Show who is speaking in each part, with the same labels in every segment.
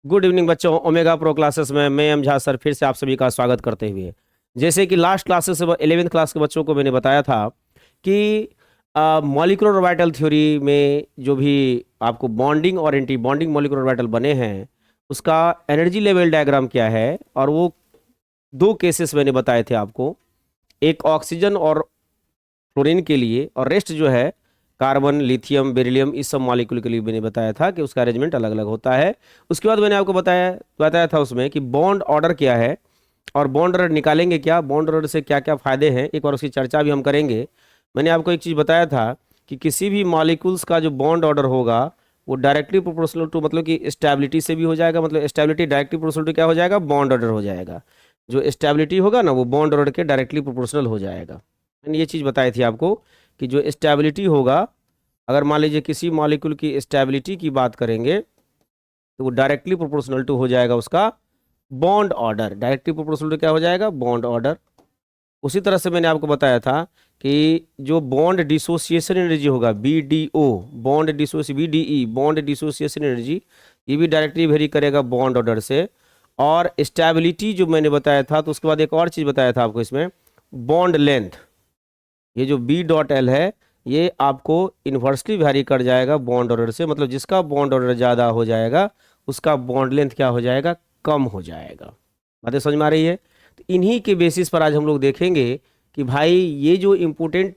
Speaker 1: Good evening बच्चों, omega pro classes में मैं एम झा सर फिर से आप सभी का स्वागत करते हुए। जैसे कि लास्ट क्लासेस 11th क्लास के बच्चों को मैंने बताया था कि मॉलिक्यूलर ऑर्बिटल थ्योरी में जो भी आपको बॉन्डिंग और एंटी बॉन्डिंग मॉलिक्यूलर ऑर्बिटल बने हैं उसका एनर्जी लेवल डायग्राम क्या है। और वो दो केसेस मैंने बताए थे आपको, एक ऑक्सीजन और फ्लोरीन के लिए, और रेस्ट जो है कार्बन, लिथियम, बेरिलियम, इस सब मॉलिक्यूल के लिए मैंने बताया था कि उसका अरेंजमेंट अलग अलग होता है। उसके बाद मैंने आपको बताया बताया था उसमें कि बॉन्ड ऑर्डर क्या है और बॉन्ड ऑर्डर निकालेंगे क्या, बॉन्ड ऑर्डर से क्या क्या फायदे हैं, एक बार उसकी चर्चा भी हम करेंगे। मैंने आपको एक चीज़ बताया था कि किसी भी मॉलिक्यूल्स का जो बॉन्ड ऑर्डर होगा वो डायरेक्टली प्रोपोर्शनल टू, मतलब कि स्टेबिलिटी से भी हो जाएगा, मतलब स्टेबिलिटी डायरेक्टली प्रोपोर्शनल टू क्या हो जाएगा, बॉन्ड ऑर्डर हो जाएगा। जो स्टेबिलिटी होगा ना वो बॉन्ड ऑर्डर के डायरेक्टली प्रोपोर्शनल हो जाएगा। मैंने ये चीज़ बताई थी आपको कि जो स्टेबिलिटी होगा, अगर मान लीजिए किसी मॉलिक्यूल की स्टेबिलिटी की बात करेंगे तो वो डायरेक्टली प्रोपोर्शनल टू हो जाएगा उसका bond order, directly proportional to क्या हो जाएगा, बॉन्ड ऑर्डर। उसी तरह से मैंने आपको बताया था कि जो बॉन्ड डिसोसिएशन एनर्जी होगा BDO, बॉन्ड डिसोसी BDE, बॉन्ड डिसोसिएशन एनर्जी, ये भी डायरेक्टली वेरी करेगा बॉन्ड ऑर्डर से। और स्टेबिलिटी जो मैंने बताया था, तो उसके बाद एक और चीज़ बताया था आपको इसमें, बॉन्ड लेंथ। ये जो B.L है ये आपको इन्वर्सली वैरी कर जाएगा बॉन्ड ऑर्डर से, मतलब जिसका बॉन्ड ऑर्डर ज़्यादा हो जाएगा उसका बॉन्ड लेंथ क्या हो जाएगा, कम हो जाएगा। बातें समझ में आ रही है? तो इन्हीं के बेसिस पर आज हम लोग देखेंगे कि भाई ये जो इम्पोर्टेंट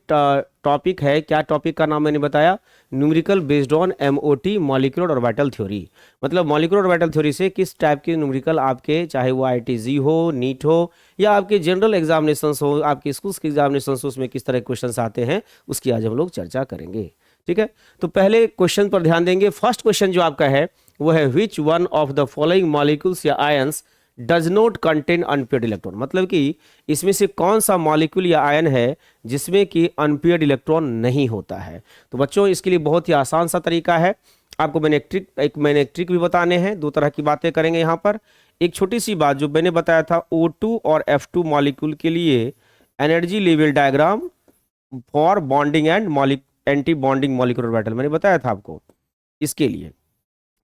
Speaker 1: टॉपिक है, क्या टॉपिक का नाम मैंने बताया, numerical based on MOT, molecular orbital theory. मतलब मॉलिक्यूलर ऑर्बिटल थ्योरी से किस टाइप के न्यूमेरिकल आपके, चाहे वो IIT-JEE हो, नीट हो, या आपके जनरल एग्जामिनेशंस हो, आपके स्कूल्स के एग्जामिनेशंस हो, उसमें किस तरह के क्वेश्चंस आते हैं उसकी आज हम लोग चर्चा करेंगे। ठीक है, तो पहले क्वेश्चन पर ध्यान देंगे। फर्स्ट क्वेश्चन जो आपका है वो है which one of the following molecules या ions does not contain unpaired electron, मतलब कि इसमें से कौन सा मॉलिक्यूल या आयन है जिसमें कि अनपेयर्ड इलेक्ट्रॉन नहीं होता है। तो बच्चों इसके लिए बहुत ही आसान सा तरीका है, आपको मैंने एक ट्रिक भी बताने हैं, दो तरह की बातें करेंगे यहाँ पर। एक छोटी सी बात जो मैंने बताया था O2 और F2 मॉलिक्यूल के लिए energy level diagram for bonding and anti bonding molecular orbital, मैंने बताया था आपको इसके लिए।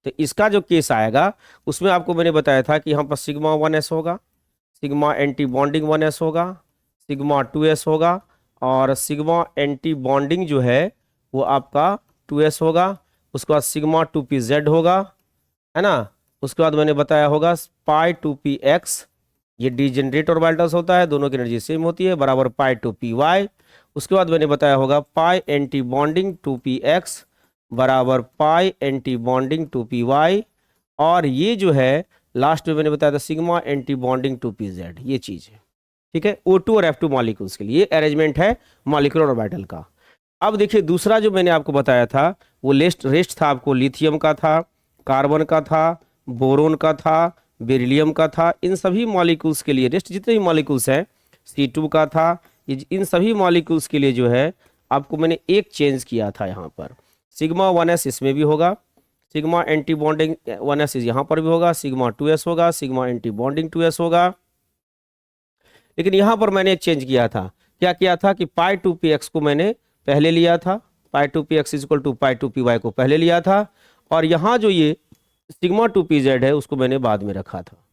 Speaker 1: तो इसका जो केस आएगा उसमें आपको मैंने बताया था कि यहाँ पर सिग्मा 1s होगा, सिग्मा एंटी बॉन्डिंग 1s होगा, सिग्मा 2s होगा, और सिग्मा एंटी बॉन्डिंग जो है वो आपका 2s होगा। उसके बाद सिग्मा 2p z होगा, है ना। उसके बाद मैंने बताया होगा पाई 2px, ये डिजेनरेट ऑर्बिटल्स होता है, दोनों की एनर्जी सेम होती है, बराबर पाई 2py। उसके बाद मैंने बताया होगा पाई एंटी बॉन्डिंग 2px बराबर पाई एंटी बॉन्डिंग 2py। और ये जो है लास्ट में मैंने बताया था सिग्मा एंटी बॉन्डिंग 2pz, ये चीज़ है। ठीक है, O2 और F2 मॉलिक्यूल्स के लिए अरेंजमेंट है मॉलिक्यूलर ऑर्बिटल का। अब देखिए दूसरा जो मैंने आपको बताया था वो रेस्ट था आपको लिथियम का था, कार्बन का था, बोरोन का था, बेरिलियम का था। इन सभी मॉलिक्यूल्स के लिए रेस्ट जितने भी मॉलिक्यूल्स हैं, C2 का था, इन सभी मॉलिक्यूल्स के लिए जो है आपको मैंने एक चेंज किया था यहाँ पर, सिग्मा 1s इसमें भी होगा, सिग्मा एंटी बॉन्डिंग 1s यहाँ पर भी होगा, सिग्मा 2s होगा, सिग्मा एंटी बॉन्डिंग 2s होगा। लेकिन यहाँ पर मैंने एक चेंज किया था, क्या किया था कि पाई 2px को मैंने पहले लिया था, पाई 2px equal to pi 2py को पहले लिया था, और यहाँ जो ये सिग्मा 2pz है उसको मैंने बाद में रखा था।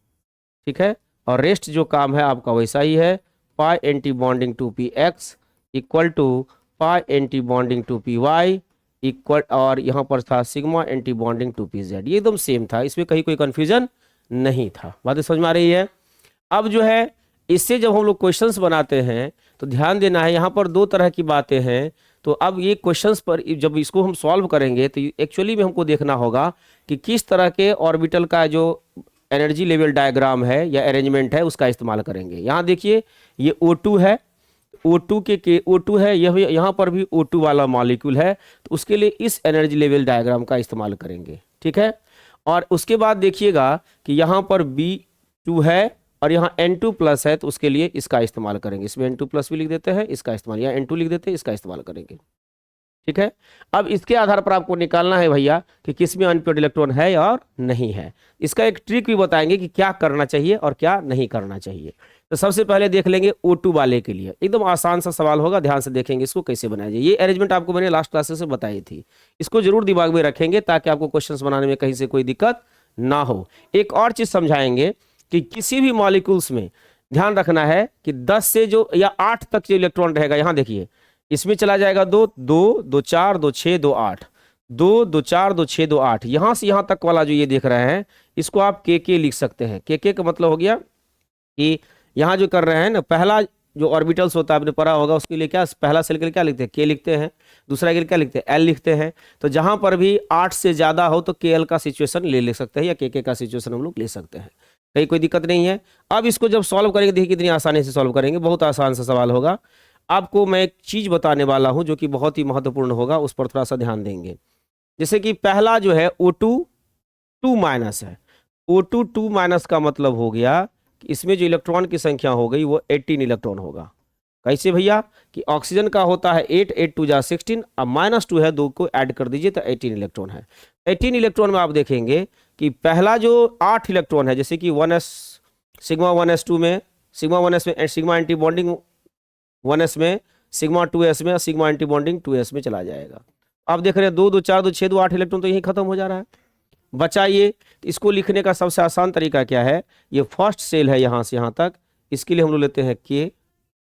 Speaker 1: ठीक है, और रेस्ट जो काम है आपका वैसा ही है, pi anti bonding 2px equal to pi anti bonding 2py equal, और यहाँ पर था सिग्मा एंटी बॉन्डिंग 2pz, ये एकदम सेम था, इसमें कहीं कोई कंफ्यूजन नहीं था। बात समझ में आ रही है? अब जो है इससे जब हम लोग क्वेश्चंस बनाते हैं तो ध्यान देना है, यहाँ पर दो तरह की बातें हैं। तो अब ये क्वेश्चंस पर जब इसको हम सॉल्व करेंगे तो एक्चुअली में हमको देखना होगा कि किस तरह के ऑर्बिटल का जो एनर्जी लेवल डायग्राम है या अरेंजमेंट है उसका इस्तेमाल करेंगे। यहाँ देखिए ये O2 है, O2 है, यह यहाँ पर भी O2 वाला मॉलिक्यूल है, तो उसके लिए इस एनर्जी लेवल डायग्राम का इस्तेमाल करेंगे। ठीक है, और उसके बाद देखिएगा कि यहाँ पर B2 है और यहाँ N2 प्लस है, तो उसके लिए इसका इस्तेमाल करेंगे, इसमें N2 प्लस भी लिख देते हैं, इसका इस्तेमाल, यहाँ N2 लिख देते हैं, इसका इस्तेमाल करेंगे। ठीक है, अब इसके आधार पर आपको निकालना है भैया कि किस में अनपेयर्ड इलेक्ट्रॉन है और नहीं है। इसका एक ट्रिक भी बताएंगे कि क्या करना चाहिए और क्या नहीं करना चाहिए। तो सबसे पहले देख लेंगे O2 वाले के लिए, एकदम आसान सा सवाल होगा, ध्यान से देखेंगे इसको कैसे बनाया जाए। ये अरेंजमेंट आपको मैंने लास्ट क्लासेस से बताई थी, इसको जरूर दिमाग में रखेंगे ताकि आपको क्वेश्चंस बनाने में कहीं से कोई दिक्कत ना हो। एक और चीज समझाएंगे कि किसी भी मॉलिक्यूल्स में ध्यान रखना है कि 10 से जो या 8 तक जो इलेक्ट्रॉन रहेगा, यहां देखिए इसमें चला जाएगा 2 2 2 4 2 6 2 8, 2 2 4 2 6 2 8, यहां से यहां तक वाला जो ये देख रहे हैं इसको आप के लिख सकते हैं। के का मतलब हो गया कि यहां जो कर रहे हैं ना, पहला जो ऑर्बिटल्स होता है आपने पढ़ा होगा, उसके लिए क्या पहला सेल के लिए क्या लिखते हैं, के लिखते हैं, दूसरा के लिए क्या लिखते हैं, एल लिखते हैं। तो जहां पर भी 8 से ज्यादा हो तो के एल का सिचुएशन ले सकते हैं या के का सिचुएशन हम लोग ले सकते हैं, कहीं कोई दिक्कत नहीं है। अब इसको जब सॉल्व करेंगे देखिए कितनी आसानी से सॉल्व करेंगे, बहुत आसान सा सवाल होगा। आपको मैं एक चीज बताने वाला हूं जो कि बहुत ही महत्वपूर्ण होगा, उस पर थोड़ा सा ध्यान देंगे। जैसे कि पहला जो है O2 2 माइनस है, O2 2 माइनस का मतलब हो गया कि इसमें जो इलेक्ट्रॉन की संख्या हो गई वो 18 इलेक्ट्रॉन होगा। कैसे भैया कि ऑक्सीजन का होता है 8, 8 2 जा 16, अब -2 है, 2 को ऐड कर दीजिए तो 18 इलेक्ट्रॉन है। 18 इलेक्ट्रॉन में आप देखेंगे कि पहला जो 8 इलेक्ट्रॉन है, जैसे कि 1s सिग्मा 1s2 में, सिग्मा 1s में सिग्मा एंटी बॉन्डिंग 1s में, सिग्मा 2s में, सिग्मा एंटी बॉन्डिंग 2s में चला जाएगा। आप देख रहे हैं 2 2 4 2 6 2 8 इलेक्ट्रॉन तो यही खत्म हो जा रहा है। बचाइए, इसको लिखने का सबसे आसान तरीका क्या है, ये फर्स्ट सेल है यहां से यहां तक, इसके लिए हम लोग लेते हैं के,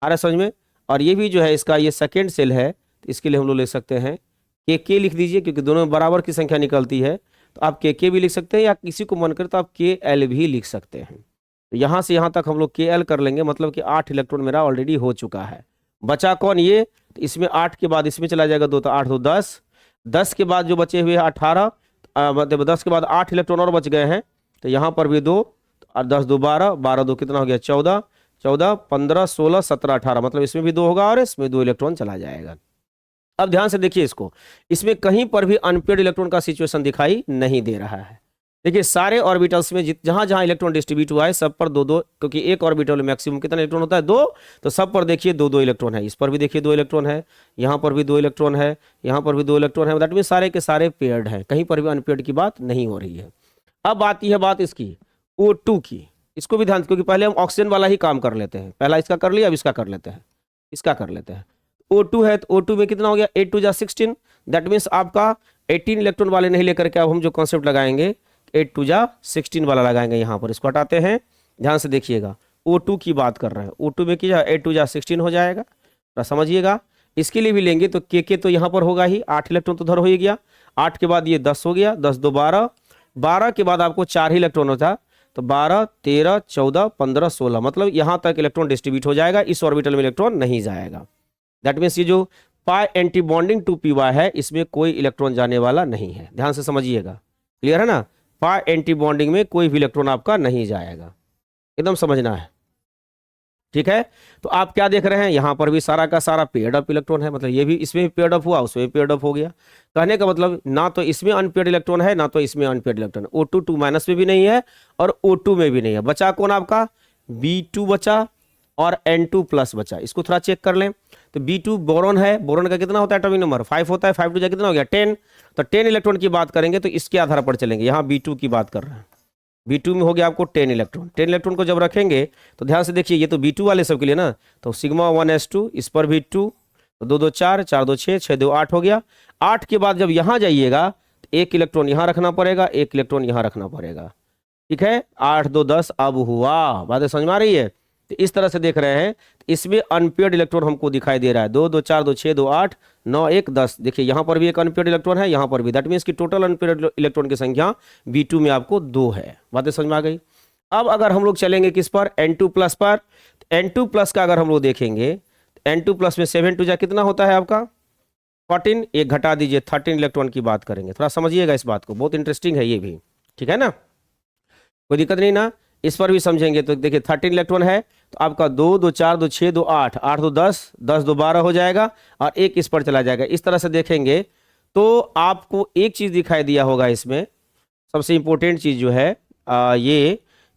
Speaker 1: आ रहा है समझ में, और ये भी जो है इसका ये सेकेंड सेल है, तो इसके लिए हम लोग ले सकते हैं के लिख दीजिए, क्योंकि दोनों में बराबर की संख्या निकलती है, तो आप के भी लिख सकते हैं या किसी को मन करे तो आप के एल भी लिख सकते हैं। तो यहाँ से यहाँ तक हम लोग के एल कर लेंगे, मतलब कि 8 इलेक्ट्रॉन मेरा ऑलरेडी हो चुका है। बचा कौन, ये, तो इसमें 8 के बाद इसमें चला जाएगा 2, तो 8 2 10, 10 के बाद जो बचे हुए 18, मतलब 10 के बाद 8 इलेक्ट्रॉन और बच गए हैं, तो यहाँ पर भी 2 और 10 2 12, 12 2 कितना हो गया 14, 14 15 16 17 18, मतलब इसमें भी 2 होगा और इसमें 2 इलेक्ट्रॉन चला जाएगा। अब ध्यान से देखिए इसको, इसमें कहीं पर भी अनपेयर्ड इलेक्ट्रॉन का सिचुएशन दिखाई नहीं दे रहा है। देखिए सारे ऑर्बिटल्स में जहां जहां इलेक्ट्रॉन डिस्ट्रीब्यूट हुआ है सब पर 2-2, क्योंकि एक ऑर्बिटल में मैक्सिमम कितना इलेक्ट्रॉन होता है 2, तो सब पर देखिए 2-2 इलेक्ट्रॉन है। इस पर भी देखिए 2 इलेक्ट्रॉन है, यहाँ पर भी 2 इलेक्ट्रॉन है, यहाँ पर भी 2 इलेक्ट्रॉन है, दैट मीन सारे के सारे पेयर्ड हैं, कहीं पर भी अनपेयर्ड की बात नहीं हो रही है। अब आती है बात इसकी O2 की, इसको भी ध्यान, क्योंकि पहले हम ऑक्सीजन वाला ही काम कर लेते हैं, पहला इसका कर लिया, अब इसका कर लेते हैं, इसका कर लेते हैं। O2 है तो O2 में कितना हो गया 8 2 जा 16, दैट मीन्स आपका 18 इलेक्ट्रॉन वाले नहीं लेकर के अब हम जो कॉन्सेप्ट लगाएंगे 8 2 जा 16 वाला लगाएंगे। यहाँ पर इसको हटाते हैं, ध्यान से देखिएगा O2 की बात कर रहे हैं, O2 में क्या 8 2 जा 16 हो जाएगा, तो समझिएगा। इसके लिए भी लेंगे तो के तो यहाँ पर होगा ही, 8 इलेक्ट्रॉन तो उधर हो ही गया, 8 के बाद ये 10 हो गया, 10 2 12, 12 के बाद आपको 4 ही इलेक्ट्रॉन होता, तो 12 13 14 15 16, मतलब यहाँ तक इलेक्ट्रॉन डिस्ट्रीब्यूट हो जाएगा, इस ऑर्बिटल में इलेक्ट्रॉन नहीं जाएगा। दैट मीन्स ये जो पाई एंटी बॉन्डिंग 2p है इसमें कोई इलेक्ट्रॉन जाने वाला नहीं है, ध्यान से समझिएगा, क्लियर है ना। पाई एंटी बॉन्डिंग में कोई भी इलेक्ट्रॉन आपका नहीं जाएगा, एकदम समझना है, ठीक है। तो आप क्या देख रहे हैं, यहाँ पर भी सारा का सारा पेयर्ड अप इलेक्ट्रॉन है, मतलब ये भी इसमें भी पेयर्ड अप हुआ, उसमें भी पेयर्ड अप हो गया। कहने का मतलब ना तो इसमें अनपेयर्ड इलेक्ट्रॉन है ना तो इसमें अनपेयर्ड इलेक्ट्रॉन है। O2 2 माइनस में भी नहीं है और O2 में भी नहीं है। बचा कौन आपका B2 बचा और N2 प्लस बचा। इसको थोड़ा चेक कर लें तो B2 बोरॉन है, बोरॉन का कितना होता है एटॉमिक नंबर 5 होता है, 5 2 जा कितना हो गया 10, तो 10 इलेक्ट्रॉन की बात करेंगे तो इसके आधार पर चलेंगे। यहाँ B2 की बात कर रहे हैं, B2 में हो गया आपको 10 इलेक्ट्रॉन। 10 इलेक्ट्रॉन को जब रखेंगे तो ध्यान से देखिए, ये तो B2 वाले सब के लिए ना, तो सिग्मा 1s2, इस पर भी 2, तो 2 2 4, 4 2 6, 6 2 8 हो गया। 8 के बाद जब यहाँ जाइएगा तो 1 इलेक्ट्रॉन यहाँ रखना पड़ेगा, 1 इलेक्ट्रॉन यहाँ रखना पड़ेगा, ठीक है। 8 2 10 अब हुआ, बातें समझ में आ रही है। तो इस तरह से देख रहे हैं, इसमें अनपेयर्ड इलेक्ट्रॉन हमको दिखाई दे रहा है 2 2 4 2 6 2 8 9 1 10। देखिए यहाँ पर भी एक अनपेयर्ड इलेक्ट्रॉन है, यहाँ पर भी, दैट मीन्स कि टोटल अनपेयर्ड इलेक्ट्रॉन की संख्या B2 में आपको 2 है। बातें समझ में आ गई। अब अगर हम लोग चलेंगे किस पर, N2 प्लस पर, N2 प्लस का अगर हम लोग देखेंगे N2 प्लस में 7 2 जा कितना होता है आपका 14, एक घटा दीजिए 13 इलेक्ट्रॉन की बात करेंगे। थोड़ा समझिएगा इस बात को, बहुत इंटरेस्टिंग है ये भी, ठीक है ना, कोई दिक्कत नहीं ना। इस पर भी समझेंगे तो देखिए 13 इलेक्ट्रॉन है तो आपका 2 2 4 2 6 2 8, 8 2 10, 10 2 12 हो जाएगा और एक इस पर चला जाएगा। इस तरह से देखेंगे तो आपको एक चीज दिखाई दिया होगा इसमें, सबसे इंपॉर्टेंट चीज जो है ये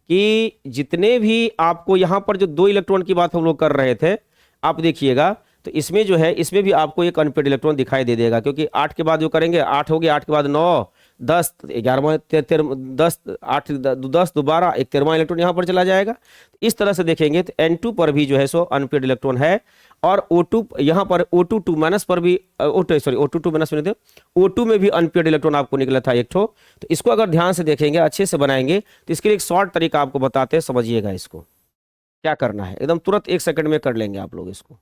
Speaker 1: कि जितने भी आपको यहाँ पर जो 2 इलेक्ट्रॉन की बात हम लोग कर रहे थे, आप देखिएगा तो इसमें जो है इसमें भी आपको एक अनपेयर्ड इलेक्ट्रॉन दिखाई दे देगा, क्योंकि 8 के बाद जो करेंगे 8 हो गया, 8 के बाद 9, 10 11वां 10 8 10 दोबारा एक 13वां इलेक्ट्रॉन यहाँ पर चला जाएगा। इस तरह से देखेंगे तो N2 पर भी जो है सो अनपेयर्ड इलेक्ट्रॉन है, और O2 यहाँ पर O2 माइनस पर भी O2 माइनस में थे, O2 में भी अनपेयर्ड इलेक्ट्रॉन आपको निकला था एक ठो। तो इसको अगर ध्यान से देखेंगे, अच्छे से बनाएंगे, तो इसके लिए एक शॉर्ट तरीका आपको बताते हैं, समझिएगा इसको क्या करना है, एकदम तुरंत 1 सेकंड में कर लेंगे आप लोग इसको।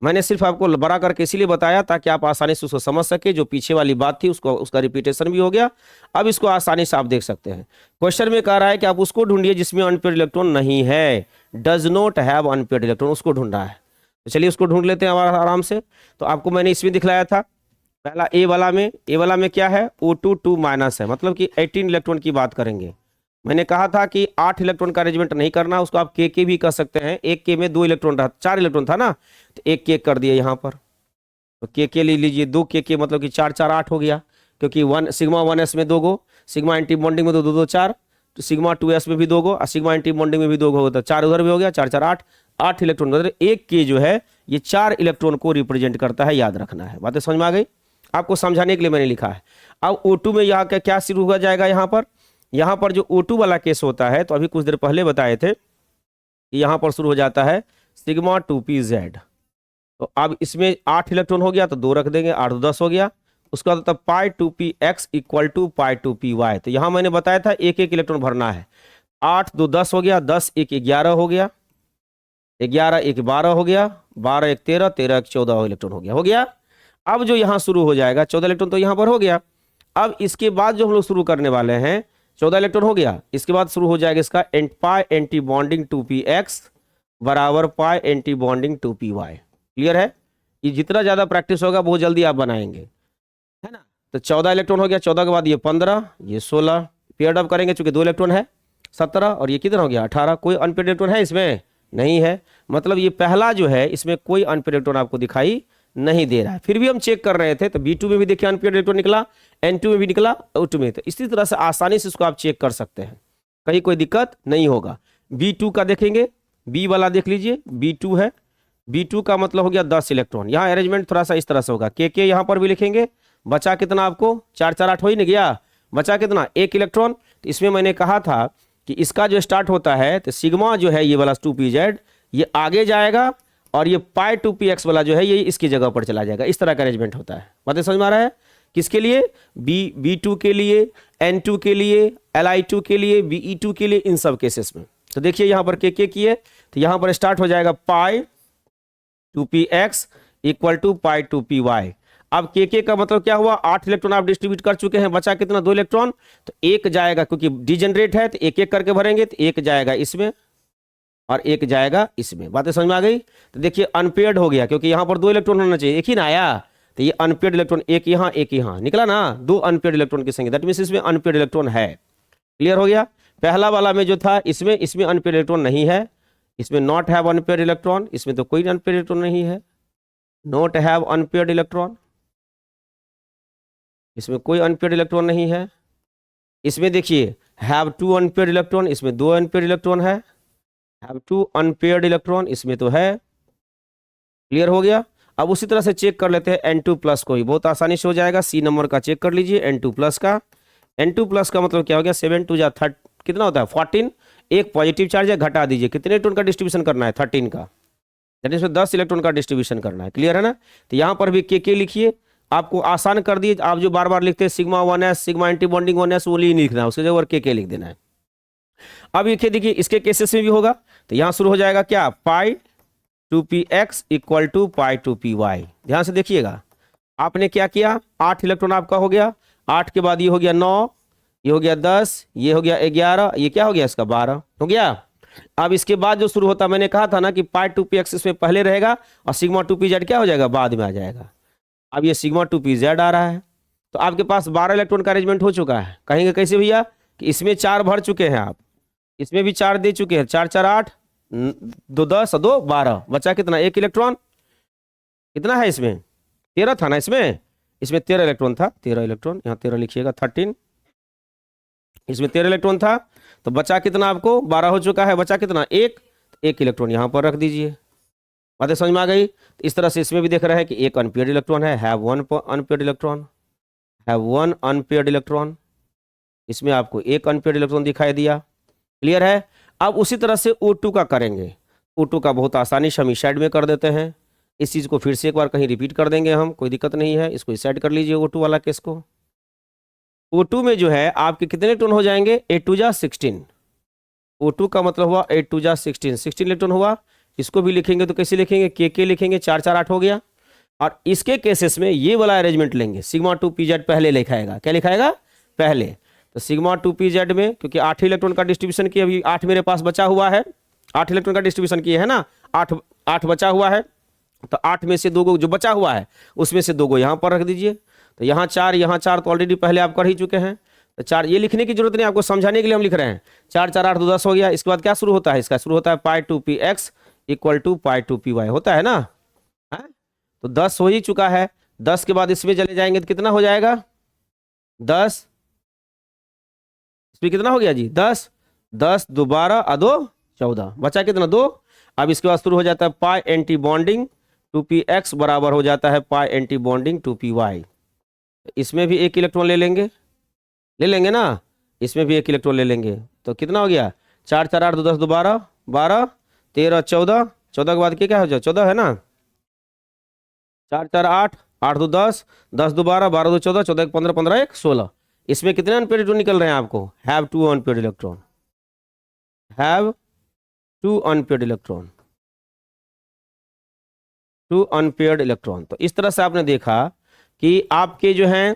Speaker 1: मैंने सिर्फ आपको बड़ा करके इसीलिए बताया ताकि आप आसानी से उसको समझ सके, जो पीछे वाली बात थी उसको, उसका रिपीटेशन भी हो गया। अब इसको आसानी से आप देख सकते हैं। क्वेश्चन में कह रहा है कि आप उसको ढूंढिए जिसमें अनपेयर्ड इलेक्ट्रॉन नहीं है, does not have unpaired electron, उसको ढूंढ रहा है। तो चलिए उसको ढूंढ लेते हैं आराम से। तो आपको मैंने इसमें दिखलाया था, पहला ए वाला में क्या है, O2 2 माइनस है, मतलब कि 18 इलेक्ट्रॉन की बात करेंगे। मैंने कहा था कि 8 इलेक्ट्रॉन का अरेंजमेंट नहीं करना, उसको आप के भी कर सकते हैं। एक के में 2 इलेक्ट्रॉन था, 4 इलेक्ट्रॉन था ना, तो एक के कर दिए यहाँ पर। तो के ले लीजिए, 2 के मतलब कि 4 4 8 हो गया, क्योंकि सिग्मा 1s में 2 गो, सिग्मा एंटी बॉन्डिंग में 2 2 4, तो सिग्मा 2s में भी 2 गो, और सिग्मा एंटी बॉन्डिंग में भी 2 गो होता, 4 उधर भी हो गया, 4 4 8 8 इलेक्ट्रॉन। मतलब एक के जो है ये 4 इलेक्ट्रॉन को रिप्रेजेंट करता है, याद रखना है। बातें समझ में आ गई? आपको समझाने के लिए मैंने लिखा है। अब O2 में यहाँ क्या शुरू हो जाएगा, यहाँ पर जो O2 वाला केस होता है, तो अभी कुछ देर पहले बताए थे कि यहाँ पर शुरू हो जाता है सिग्मा 2pz। तो अब इसमें 8 इलेक्ट्रॉन हो गया तो 2 रख देंगे, 8 10 हो गया। उसका मतलब पाई 2px equal to pi 2py। तो यहाँ मैंने बताया था एक एक इलेक्ट्रॉन भरना है। 8 2 10 हो गया, 10 1 11 हो गया, 11 1 12 हो गया, 12 1 13, 13 1 14 इलेक्ट्रॉन हो गया। अब जो यहाँ शुरू हो जाएगा 14 इलेक्ट्रॉन तो यहाँ पर हो गया। अब इसके बाद जो हम लोग शुरू करने वाले हैं, 14 इलेक्ट्रॉन हो गया, इसके बाद शुरू हो जाएगा इसका पाई एंटी बॉन्डिंग 2px बराबर पाई एंटी बॉन्डिंग 2py। क्लियर है? ये जितना ज़्यादा प्रैक्टिस होगा बहुत जल्दी आप बनाएंगे, है ना। तो 14 इलेक्ट्रॉन हो गया, 14 के बाद ये 15, ये 16, पेयर्ड अप करेंगे चूंकि 2 इलेक्ट्रॉन है, 17, और ये कितना हो गया 18। कोई अनपेयर्ड इलेक्ट्रॉन है इसमें? नहीं है। मतलब ये पहला जो है इसमें कोई अनपेयर्ड इलेक्ट्रॉन आपको दिखाई नहीं दे रहा है। फिर भी हम चेक कर रहे थे, तो B2 में भी देखिए अनपेयर्ड इलेक्ट्रॉन निकला, N2 में भी निकला, O2 में। तो इसी तरह से आसानी से इसको आप चेक कर सकते हैं, कहीं कोई दिक्कत नहीं होगा। B2 का देखेंगे, B वाला देख लीजिए, B2 है, B2 का मतलब हो गया 10 इलेक्ट्रॉन। यहाँ अरेंजमेंट थोड़ा सा इस तरह से होगा, के यहाँ पर भी लिखेंगे। बचा कितना आपको, 4 4 8 हो ही नहीं गया, बचा कितना 1 इलेक्ट्रॉन। तो इसमें मैंने कहा था कि इसका जो स्टार्ट होता है, तो सिग्मा जो है ये वाला 2pz ये आगे जाएगा, और ये पाई 2px वाला जो है ये इसकी जगह पर चला जाएगा। इस तरह का अरेंजमेंट होता है। बातें समझ में आ रहा है? किसके लिए? B2 के लिए, N2 के लिए, Li2 के लिए, Be2 के लिए, इन सब केसेस में। तो देखिए यहाँ पर के किए, तो यहाँ पर स्टार्ट हो जाएगा पाई 2px equal to pi 2py। अब के का मतलब क्या हुआ, 8 इलेक्ट्रॉन आप डिस्ट्रीब्यूट कर चुके हैं, बचा कितना 2 इलेक्ट्रॉन, तो एक जाएगा, क्योंकि डिजेनरेट है तो एक एक करके भरेंगे, तो एक जाएगा इसमें और एक जाएगा इसमें। बातें समझ में आ गई? तो देखिए अनपेयर्ड हो गया, क्योंकि यहाँ पर 2 इलेक्ट्रॉन होना चाहिए, एक ही ना आया, तो ये अनपेयर्ड इलेक्ट्रॉन एक यहाँ निकला ना, 2 अनपेयर्ड इलेक्ट्रॉन की संख्या, दैट मींस इसमें अनपेयर्ड इलेक्ट्रॉन है। क्लियर हो गया? पहला वाला में जो था इसमें अनपेयर्ड इलेक्ट्रॉन नहीं है, इसमें नॉट हैव अनपेयर्ड इलेक्ट्रॉन, इसमें तो कोई अनपेयर्ड इलेक्ट्रॉन नहीं है, नॉट हैव अनपेयर्ड इलेक्ट्रॉन, इसमें कोई अनपेयर्ड इलेक्ट्रॉन नहीं है। इसमें देखिए हैव 2 अनपेयर्ड इलेक्ट्रॉन, इसमें 2 अनपेयर्ड इलेक्ट्रॉन है, हैव 2 अनपेयर्ड इलेक्ट्रॉन, इसमें तो है। क्लियर हो गया? अब उसी तरह से चेक कर लेते हैं N2 प्लस को ही, बहुत आसानी से हो जाएगा। C नंबर का चेक कर लीजिए, N2 प्लस का। N2 प्लस का मतलब क्या हो गया, 7 2 जा 30 कितना होता है 14, एक पॉजिटिव चार्ज है, घटा दीजिए, कितने इलेक्ट्रॉन का डिस्ट्रीब्यूशन करना है 13 का, दैट मींस 10 इलेक्ट्रॉन का डिस्ट्रीब्यूशन करना है। क्लियर है ना? तो यहाँ पर भी के लिखिए, आपको आसान कर दिए। आप जो बार बार लिखते हैं sigma 1s, sigma anti bonding 1s, वो नहीं लिखना है, उसके जगह के लिख देना है। अब ये देखिए इसके केसेस में भी होगा, तो यहाँ शुरू हो जाएगा क्या, पाई 2px equal to pi 2py। ध्यान से देखिएगा, आपने क्या किया, 8 इलेक्ट्रॉन आपका हो गया, 8 के बाद ये हो गया 9, ये हो गया 10, ये हो गया 11, ये क्या हो गया इसका 12 हो गया। अब इसके बाद जो शुरू होता, मैंने कहा था ना कि पाई 2px इसमें पहले रहेगा और सिग्मा 2pz क्या हो जाएगा, बाद में आ जाएगा। अब ये सिग्मा 2pz आ रहा है, तो आपके पास 12 इलेक्ट्रॉन का अरेंजमेंट हो चुका है। कहेंगे कैसे भैया, कि इसमें 4 भर चुके हैं आप, इसमें भी 4 दे चुके हैं, 4 4 8, 2 10 2 12, बचा कितना 1 इलेक्ट्रॉन, कितना है इसमें 13 था ना, इसमें 13 इलेक्ट्रॉन था, 13 इलेक्ट्रॉन, यहाँ 13 लिखिएगा, 13, इसमें 13 इलेक्ट्रॉन था, तो बचा कितना आपको 12 हो चुका है, बचा कितना 1 इलेक्ट्रॉन यहाँ पर रख दीजिए। बातें समझ में आ गई? इस तरह से इसमें भी देख रहे हैं कि एक अनपेयर्ड इलेक्ट्रॉन है, have 1 unpaired electron, have 1 unpaired electron, इसमें आपको एक अनपेयर्ड इलेक्ट्रॉन दिखाई दिया। क्लियर है। अब उसी तरह से O2 का करेंगे। O2 का बहुत आसानी से हम इस साइड में कर देते हैं। इस चीज़ को फिर से एक बार कहीं रिपीट कर देंगे हम, कोई दिक्कत नहीं है। इसको इस साइड कर लीजिए O2 वाला केस को। O2 में जो है आपके कितने इलेक्ट्रॉन हो जाएंगे? 8 2 जा 16। O2 का मतलब हुआ 8 2 जा 16, 16 इलेक्ट्रॉन हुआ। इसको भी लिखेंगे तो कैसे लिखेंगे? के लिखेंगे, 4 4 8 हो गया। और इसके केसेस में ये वाला अरेंजमेंट लेंगे, सिग्मा 2pz पहले लिखाएगा। क्या लिखाएगा? पहले। तो सिग्मा 2pz में क्योंकि 8 इलेक्ट्रॉन का डिस्ट्रीब्यूशन किया, अभी 8 मेरे पास बचा हुआ है, 8 इलेक्ट्रॉन का डिस्ट्रीब्यूशन किए है ना, 8 बचा हुआ है। तो 8 में से 2 गो जो बचा हुआ है उसमें से 2 गो यहाँ पर रख दीजिए। तो यहाँ 4 यहाँ 4 तो ऑलरेडी पहले आप कर ही चुके हैं। तो 4 ये लिखने की जरूरत नहीं, आपको समझाने के लिए हम लिख रहे हैं। 4 4 8 2 10 हो गया। इसके बाद क्या शुरू होता है? इसका शुरू होता है पाई 2px equal to pi 2py होता है ना। है? तो 10 हो ही चुका है। 10 के बाद इसमें चले जाएंगे तो कितना हो जाएगा? 10। इसमें कितना हो गया जी? 10 10 2 12 और 2 14, बचा कितना? 2। अब इसके बाद शुरू हो जाता है पाई एंटी बॉन्डिंग 2px बराबर हो जाता है पाई एंटी बॉन्डिंग 2py। इसमें भी एक इलेक्ट्रॉन ले लेंगे ना, इसमें भी एक इलेक्ट्रॉन ले लेंगे। तो कितना हो गया? 4 4 8 2 10 2 12 12 13 14, 14 के बाद क्या हो जाए? 14 है ना। 4 4 8 8 2 10 10 2 12 12 2 14 14 1 15 15 1 16। इसमें कितने अनपेयर्ड इलेक्ट्रॉन निकल रहे हैं आपको? Have 2 unpaired electron, have 2 unpaired electron, 2 unpaired electron. तो इस तरह से आपने देखा कि आपके जो हैं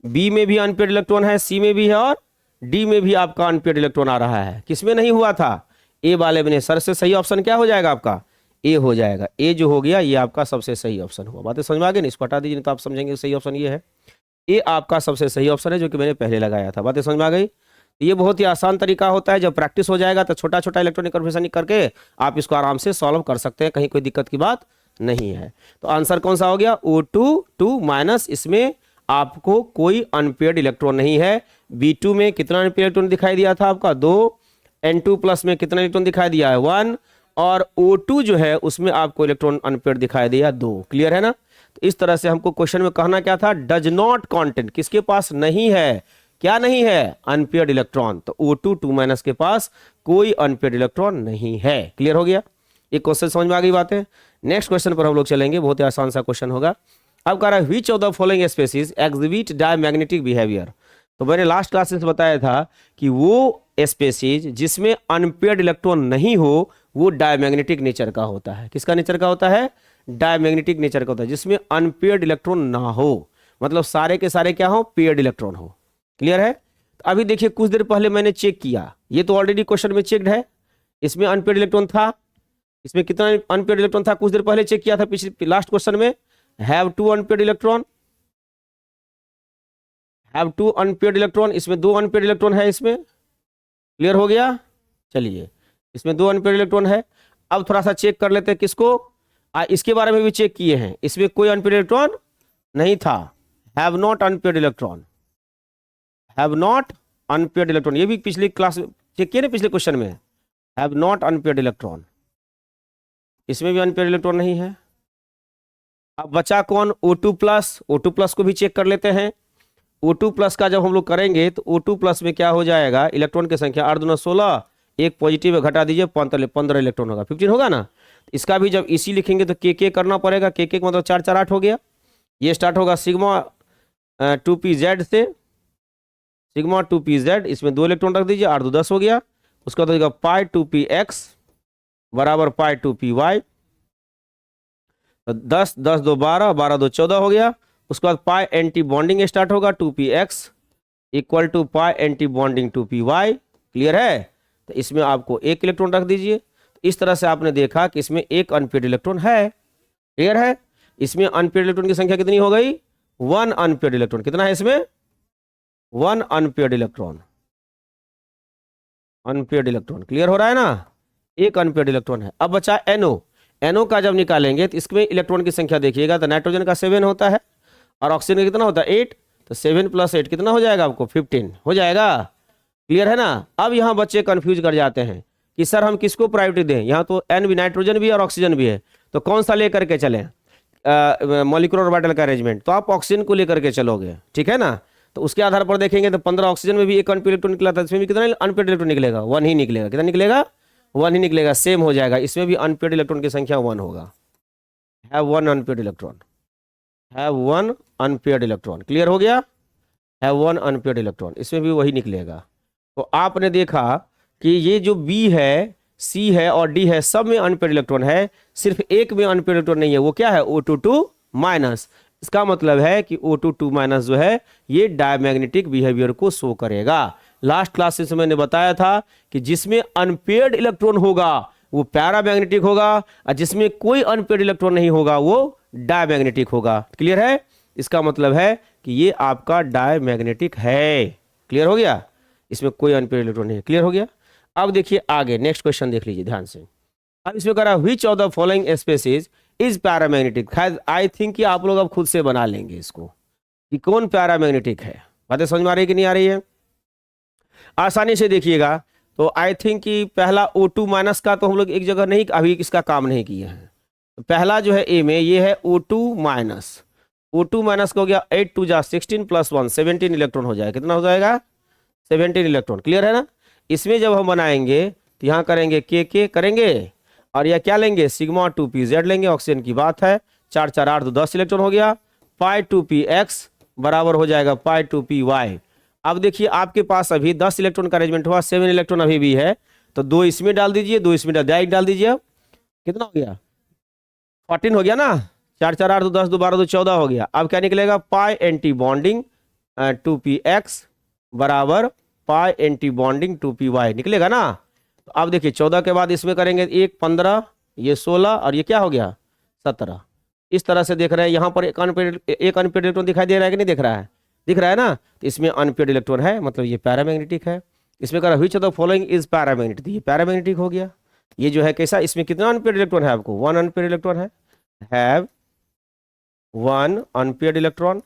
Speaker 1: बी में भी अनपेयर्ड इलेक्ट्रॉन है, सी में भी है और डी में भी आपका अनपेयर्ड इलेक्ट्रॉन आ रहा है। किसमें नहीं हुआ था? ए वाले में। सर से सही ऑप्शन क्या हो जाएगा आपका? ए हो जाएगा। ए जो हो गया ये आपका सबसे सही ऑप्शन हुआ। बातें समझ में आ गई ना? इसको हटा दीजिए, नहीं तो आप समझेंगे सही ऑप्शन ये है। ये आपका सबसे सही ऑप्शन है जो कि मैंने पहले लगाया था। बातें समझ में आ गई? ये बहुत ही आसान तरीका होता है, जब प्रैक्टिस हो जाएगा तो छोटा छोटा इलेक्ट्रॉनिक कन्वर्सेशन करके आप इसको आराम से सॉल्व कर सकते हैं, कहीं कोई दिक्कत की बात नहीं है। तो आंसर कौन सा हो गया? O2 2 माइनस, इसमें आपको कोई अनपेयर्ड इलेक्ट्रॉन नहीं है। B2 में कितना अनपेयर्ड इलेक्ट्रॉन दिखाई दिया था आपका? 2। N2 प्लस में कितना इलेक्ट्रॉन दिखाई दिया है? 1। और O2 जो है उसमें आपको इलेक्ट्रॉन अनपेयर्ड दिखाई दिया 2। क्लियर है ना? तो इस तरह से हमको क्वेश्चन में कहना क्या था? डज नॉट कॉन्टेंट, किसके पास नहीं है? क्या नहीं है? Unpaired electron. तो O2 2 माइनस के पास कोई अनपेयर्ड इलेक्ट्रॉन नहीं है। क्लियर हो गया? एक क्वेश्चन समझ में आ गई बातें। नेक्स्ट क्वेश्चन पर हम लोग चलेंगे, बहुत ही आसान सा क्वेश्चन होगा। अब कह रहा है which of the following species exhibit diamagnetic behaviour. तो मैंने लास्ट क्लास में बताया था कि वो स्पीशीज जिसमें अनपेयर्ड इलेक्ट्रॉन नहीं हो वो डायमैग्नेटिक नेचर का होता है। किसका नेचर का होता है? डायमैग्नेटिक नेचर का होता है, जिसमें अनपेयर्ड इलेक्ट्रॉन ना हो, मतलब सारे के सारे क्या हो? पेयर्ड इलेक्ट्रॉन हो। क्लियर है? तो अभी देखिए कुछ देर पहले मैंने चेक किया, ये तो ऑलरेडी क्वेश्चन में चेक्ड है, इसमें अनपेयर्ड इलेक्ट्रॉन था। इसमें कितना अनपेयर्ड इलेक्ट्रॉन था? कुछ देर पहले चेक किया था पिछले लास्ट क्वेश्चन में। Have 2 unpaired electron, have 2 unpaired electron, इसमें 2 अनपेयर्ड इलेक्ट्रॉन है इसमें। क्लियर हो गया? चलिए, इसमें 2 अनपेयर्ड इलेक्ट्रॉन है। अब थोड़ा सा चेक कर लेते हैं किसको, इसके बारे में भी चेक किए हैं, इसमें कोई अनपेयर्ड इलेक्ट्रॉन नहीं था। Have not unpaired electron, have not unpaired electron, ये भी पिछली क्लास चेक किए ना, पिछले क्वेश्चन में हैव नॉट अनपेयर्ड इलेक्ट्रॉन, इसमें भी अनपेयर्ड इलेक्ट्रॉन नहीं है। अब बचा कौन? O2 plus. O2 प्लस को भी चेक कर लेते हैं। O2 प्लस का जब हम लोग करेंगे तो O2 प्लस में क्या हो जाएगा? इलेक्ट्रॉन की संख्या 8 दूना 16, एक पॉजिटिव घटा दीजिए 15 इलेक्ट्रॉन होगा, 15 होगा ना। इसका भी जब इसी लिखेंगे तो के करना पड़ेगा। के का मतलब 4 4 8 हो गया। ये स्टार्ट होगा सिग्मा 2pz से, सिग्मा 2pz, इसमें 2 इलेक्ट्रॉन रख दीजिए, 8 2 10 हो गया। उसका तो पाई 2px बराबर पाई 2py, तो 10 10 2 12 12 2 14 हो गया। उसके बाद पाई एंटी बॉन्डिंग स्टार्ट होगा 2px equal to pi anti bonding 2py। Clear है? तो इसमें आपको एक इलेक्ट्रॉन रख दीजिए। तो इस तरह से आपने देखा कि इसमें एक अनपेयर्ड इलेक्ट्रॉन है। क्लियर है? इसमें अनपेयर्ड इलेक्ट्रॉन की संख्या कितनी हो गई? 1 अनपेयर्ड इलेक्ट्रॉन। कितना है इसमें? 1 unpaired electron, unpaired electron. Clear हो रहा है ना? एक अनपेयर्ड इलेक्ट्रॉन है। अब बचा NO। NO का जब निकालेंगे तो इसमें इलेक्ट्रॉन की संख्या देखिएगा, तो नाइट्रोजन का 7 होता है और ऑक्सीजन का कितना होता है? 8। तो 7 + 8 कितना हो जाएगा आपको? 15 हो जाएगा। क्लियर है ना? अब यहाँ बच्चे कंफ्यूज कर जाते हैं कि सर हम किसको प्रायोरिटी दें, यहाँ तो N भी, नाइट्रोजन भी और ऑक्सीजन भी है, तो कौन सा लेकर के चलें मॉलिक्यूलर ऑर्बिटल का अरेंजमेंट? तो आप ऑक्सीजन को लेकर के चलोगे, ठीक है ना। तो उसके आधार पर देखेंगे तो 15 ऑक्सीजन में भी एक अनपेड इलेक्ट्रॉन निकला था, इसमें भी कितना अनपेड इलेक्ट्रॉन निकलेगा? 1 ही निकलेगा। कितना निकलेगा? 1 ही निकलेगा। सेम हो जाएगा, इसमें भी अनपेड इलेक्ट्रॉन की संख्या 1 होगा। Have 1 unpaired electron, have 1 unpaired electron. Clear हो गया? हैव 1 अनपेड इलेक्ट्रॉन, इसमें भी वही निकलेगा। तो आपने देखा कि ये जो बी है, सी है और डी है, सब में अनपेड इलेक्ट्रॉन है, सिर्फ एक में अनपेड इलेक्ट्रॉन नहीं है, वो क्या है? O22 minus. इसका मतलब है कि O22 माइनस जो है ये डायमैग्नेटिक बिहेवियर को शो करेगा। लास्ट क्लासेस में मैंने बताया था कि जिसमें अनपेड इलेक्ट्रॉन होगा वो पैरामैग्नेटिक होगा, और जिसमें कोई अनपेड इलेक्ट्रॉन नहीं होगा वो डायमैग्नेटिक होगा। क्लियर है? इसका मतलब है कि ये आपका डायमैग्नेटिक है। क्लियर हो गया? इसमें कोई अनपेड इलेक्ट्रॉन नहीं है। क्लियर हो गया? अब देखिए आगे नेक्स्ट क्वेश्चन देख लीजिए ध्यान से। अब इसमें कह रहा है which of the following species is paramagnetic. खैर आई थिंक कि आप लोग अब खुद से बना लेंगे इसको कि कौन पैरामैग्नेटिक है। बातें समझ में आ रही है कि नहीं आ रही है? आसानी से देखिएगा। तो आई थिंक कि पहला O2 माइनस का तो हम लोग एक जगह नहीं, अभी इसका काम नहीं किए हैं। तो पहला जो है ए में ये है O2 माइनस। O2 माइनस का हो गया 8 2 जा 16 प्लस 1 17 इलेक्ट्रॉन हो जाएगा। कितना हो जाएगा? 17 इलेक्ट्रॉन। क्लियर है ना? इसमें जब हम बनाएंगे तो यहाँ करेंगे के करेंगे और यह क्या लेंगे? सिग्मा 2p z लेंगे। ऑक्सीजन की बात है। 4 4 8 तो 10 इलेक्ट्रॉन हो गया। पाई 2px बराबर हो जाएगा पाई 2py। अब देखिए आपके पास अभी 10 इलेक्ट्रॉन का अरेंजमेंट हुआ, 7 इलेक्ट्रॉन अभी भी है, तो 2 इसमें डाल दीजिए, 2 इसमें डाल दीजिए। अब कितना हो गया? 14 हो गया ना? 4 4 8 तो 10 2 12 तो 14 हो गया। अब क्या निकलेगा? पाई एंटी बॉन्डिंग 2px बराबर पाई एंटी बॉन्डिंग 2py निकलेगा ना? तो अब देखिए 14 के बाद इसमें करेंगे 1 15, ये 16 और ये क्या हो गया? 17। इस तरह से देख रहे हैं। यहाँ पर एक अनपेड इलेक्ट्रॉन दिखाई दे रहा है कि नहीं दिख रहा है? दिख रहा है ना? तो इसमें अनपेड इलेक्ट्रॉन है, मतलब ये पैरामैग्नेटिक है। इसमें कह रहा है which of the following is paramagnetic, ये पैरामैग्नेटिक हो गया। ये जो है कैसा? इसमें कितना अनपेड इलेक्ट्रॉन है? आपको 1 अनपेड इलेक्ट्रॉन है। हैव 1 अनपेड इलेक्ट्रॉन,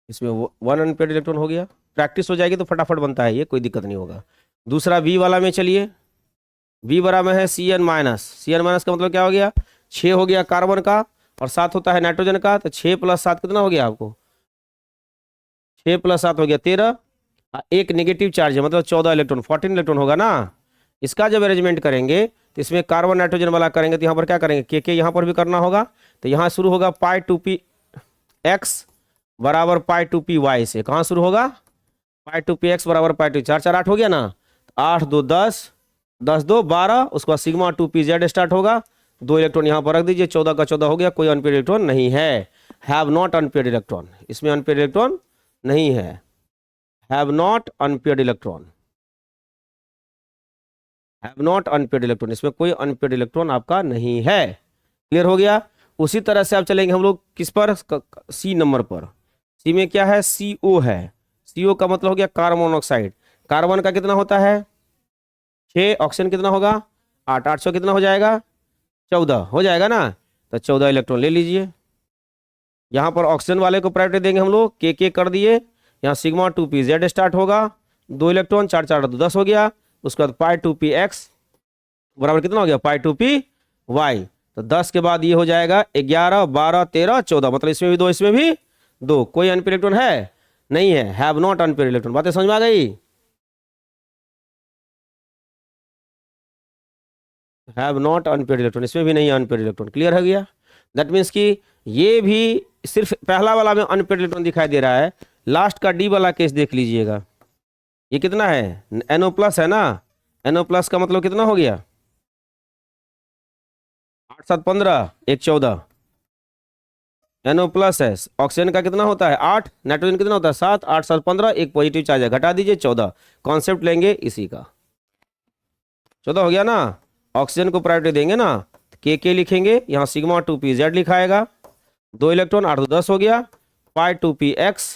Speaker 1: इसमें 1 अनपेड इलेक्ट्रॉन हो गया। प्रैक्टिस हो जाएगी तो फटाफट बनता है ये, कोई दिक्कत नहीं होगा। दूसरा बी वाला में चलिए। बी बराबर है Cn माइनस। Cn माइनस का मतलब क्या हो गया? 6 हो गया कार्बन का और 7 होता है नाइट्रोजन का। तो 6 + 7 कितना हो गया आपको? 6 + 7 हो गया 13। एक नेगेटिव चार्ज है, मतलब 14 इलेक्ट्रॉन, 14 इलेक्ट्रॉन होगा ना। इसका जब अरेंजमेंट करेंगे तो इसमें कार्बन नाइट्रोजन वाला करेंगे तो यहाँ पर क्या करेंगे? के यहाँ पर भी करना होगा। तो यहाँ शुरू होगा पाई 2px बराबर पाई 2py से। कहाँ शुरू होगा? पाई 2px बराबर पाई 2, 4 4 8 हो गया ना? 8 2 10, 10 2 12, उसके बाद सिग्मा 2pz स्टार्ट होगा। 2 इलेक्ट्रॉन यहाँ पर रख दीजिए, 14 का 14 हो गया। कोई अनपेड इलेक्ट्रॉन नहीं है। हैव नॉट अनपेड इलेक्ट्रॉन, इसमें अनपेड इलेक्ट्रॉन नहीं है। Have not unpaired electron, have not unpaired electron, इसमें कोई अनपेड इलेक्ट्रॉन आपका नहीं है। क्लियर हो गया? उसी तरह से आप चलेंगे हम लोग किस पर? सी नंबर पर। सी में क्या है? CO है। CO का मतलब हो गया कार्बन मोनोऑक्साइड। कार्बन का कितना होता है? 6। ऑक्सीजन कितना होगा? 8 800 कितना हो जाएगा? 14 हो जाएगा ना? तो 14 इलेक्ट्रॉन ले लीजिए। यहाँ पर ऑक्सीजन वाले को प्रायोरिटी देंगे हम लोग। के कर दिए। यहाँ सिग्मा 2pz स्टार्ट होगा। 2 इलेक्ट्रॉन, 4 4 तो 10 हो गया। उसके बाद पाई 2px बराबर कितना हो गया? पाई 2py। तो 10 के बाद ये हो जाएगा 11 12 13 14, मतलब इसमें भी 2, इसमें भी 2। कोई अनपेड इलेक्ट्रॉन है? नहीं है। Have not unpaired electron. बातें समझ में आ गई? हैव नॉट अनपेड इलेक्ट्रॉन, इसमें भी नहीं है अनपेड इलेक्ट्रॉन। क्लियर हो गया? दैट मीन्स कि ये भी सिर्फ पहला वाला में अनपेड इलेक्ट्रॉन दिखाई दे रहा है। लास्ट का डी वाला केस देख लीजिएगा। ये कितना है? NO+ है ना? NO+ का मतलब कितना हो गया? 8 7 15, 1 14। NO+ है। ऑक्सीजन का कितना होता है? 8। नाइट्रोजन कितना होता है? 7। 8 7 15, एक पॉजिटिव चार्ज है, घटा दीजिए 14। कॉन्सेप्ट लेंगे इसी का। 14 हो गया ना? ऑक्सीजन को प्रायोरिटी देंगे ना, के लिखेंगे। यहाँ सिग्मा 2pz लिखाएगा। 2 इलेक्ट्रॉन, 8 तो 10 हो गया। पाई 2px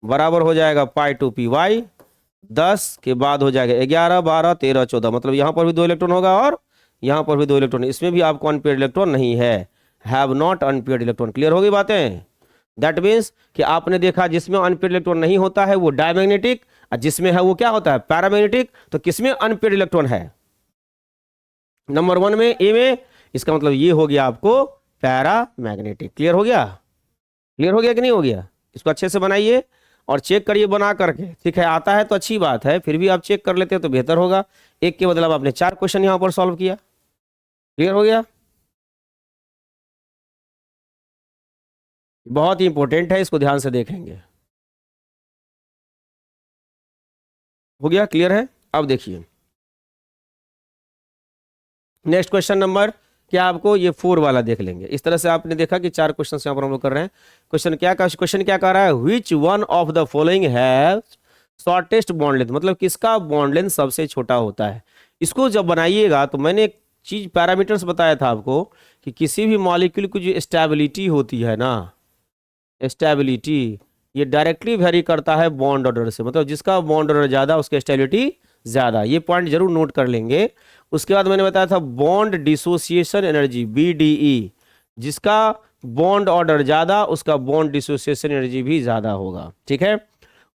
Speaker 1: बराबर हो जाएगा पाई 2py। 10 के बाद हो जाएगा 11 12 13 14, मतलब यहाँ पर भी 2 इलेक्ट्रॉन होगा और यहाँ पर भी 2 इलेक्ट्रॉन। इसमें भी आपको अनपेड इलेक्ट्रॉन नहीं है। Have not unpaired electron. Clear होगी बातें? दैट मीन्स कि आपने देखा जिसमें अनपेड इलेक्ट्रॉन नहीं होता है वो डायमैग्नेटिक, और जिसमें है वो क्या होता है? पैरामैग्नेटिक। तो किसमें अनपेड इलेक्ट्रॉन है? नंबर 1 में, ए में। इसका मतलब ये हो गया आपको पैरामैग्नेटिक। क्लियर हो गया? क्लियर हो गया कि नहीं हो गया? इसको अच्छे से बनाइए और चेक करिए बना करके, ठीक है। आता है तो अच्छी बात है, फिर भी आप चेक कर लेते हैं तो बेहतर होगा। एक के बदले आपने 4 क्वेश्चन यहाँ पर सॉल्व किया। क्लियर हो गया? बहुत ही इंपॉर्टेंट है, इसको ध्यान से देखेंगे। हो गया? क्लियर है? अब देखिए नेक्स्ट क्वेश्चन नंबर, क्या आपको ये 4 वाला देख लेंगे। इस तरह से आपने देखा कि 4 क्वेश्चन यहाँ पर हम लोग कर रहे हैं। क्वेश्चन क्या कह रहा है, which one of the following है शॉर्टेस्ट बॉन्ड लेंथ, मतलब किसका बॉन्ड लेंथ सबसे छोटा होता है। इसको जब बनाइएगा तो मैंने एक चीज पैरामीटर्स बताया था आपको कि किसी भी मॉलिक्यूल की जो स्टेबिलिटी होती है ना, स्टेबिलिटी, ये डायरेक्टली वेरी करता है बॉन्ड ऑर्डर से, मतलब जिसका बॉन्ड ऑर्डर ज्यादा उसकी स्टेबिलिटी ज्यादा। ये पॉइंट जरूर नोट कर लेंगे। उसके बाद मैंने बताया था बॉन्ड डिसोसिएशन एनर्जी BDE, जिसका बॉन्ड ऑर्डर ज्यादा उसका बॉन्ड डिसोसिएशन एनर्जी भी ज्यादा होगा, ठीक है।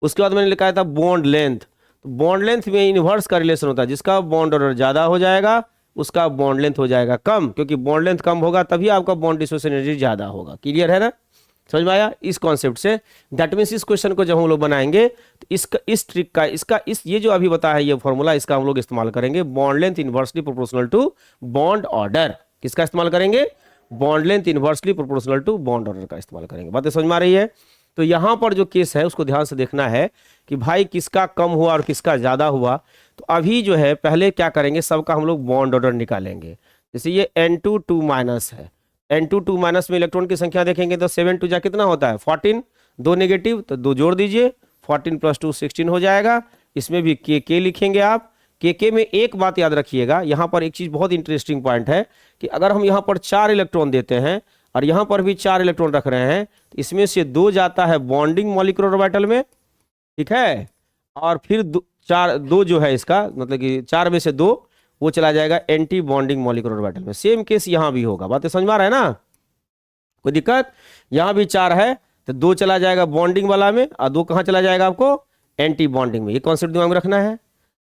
Speaker 1: उसके बाद मैंने लिखा था बॉन्ड लेंथ, तो बॉन्ड लेंथ में इनवर्स का रिलेशन होता है, जिसका बॉन्ड ऑर्डर ज्यादा हो जाएगा उसका बॉन्ड लेंथ हो जाएगा कम, क्योंकि बॉन्ड लेंथ कम होगा तभी आपका बॉन्ड डिसोसिएशन एनर्जी ज्यादा होगा। क्लियर है ना? समझ में आया इस कॉन्सेप्ट से? दैट मीन्स इस क्वेश्चन को जब हम लोग बनाएंगे तो इस ट्रिक का ये जो अभी बताया है ये फॉर्मूला, इसका हम लोग इस्तेमाल करेंगे। Bond length inversely proportional to bond order, किसका इस्तेमाल करेंगे? Bond length inversely proportional to bond order का इस्तेमाल करेंगे। बातें समझ में आ रही है? तो यहां पर जो केस है उसको ध्यान से देखना है कि भाई किसका कम हुआ और किसका ज्यादा हुआ। तो अभी जो है पहले क्या करेंगे, सबका हम लोग बॉन्ड ऑर्डर निकालेंगे। जैसे ये N2 2 माइनस है, N2 2 माइनस में इलेक्ट्रॉन की संख्या देखेंगे तो 7 2 जा कितना होता है 14, 2 नेगेटिव तो 2 जोड़ दीजिए, 14 + 2 16 हो जाएगा। इसमें भी के लिखेंगे आप। के में एक बात याद रखिएगा, यहाँ पर एक चीज बहुत इंटरेस्टिंग पॉइंट है कि अगर हम यहाँ पर 4 इलेक्ट्रॉन देते हैं और यहाँ पर भी 4 इलेक्ट्रॉन रख रहे हैं तो इसमें से 2 जाता है बॉन्डिंग मॉलिक्यूलर ऑर्बिटल में, ठीक है, और फिर 2 जो है इसका मतलब कि 4 में से 2 वो चला जाएगा एंटी बॉन्डिंग मॉलिक्यूलर ऑर्बिटल में। सेम केस यहां भी होगा। बातें समझ में आ रहा है ना? कोई दिक्कत? यहां भी 4 है तो 2 चला जाएगा बॉन्डिंग वाला में और 2 कहां चला जाएगा आपको एंटी बॉन्डिंग में। ये कॉन्सेप्ट दिमाग में रखना है,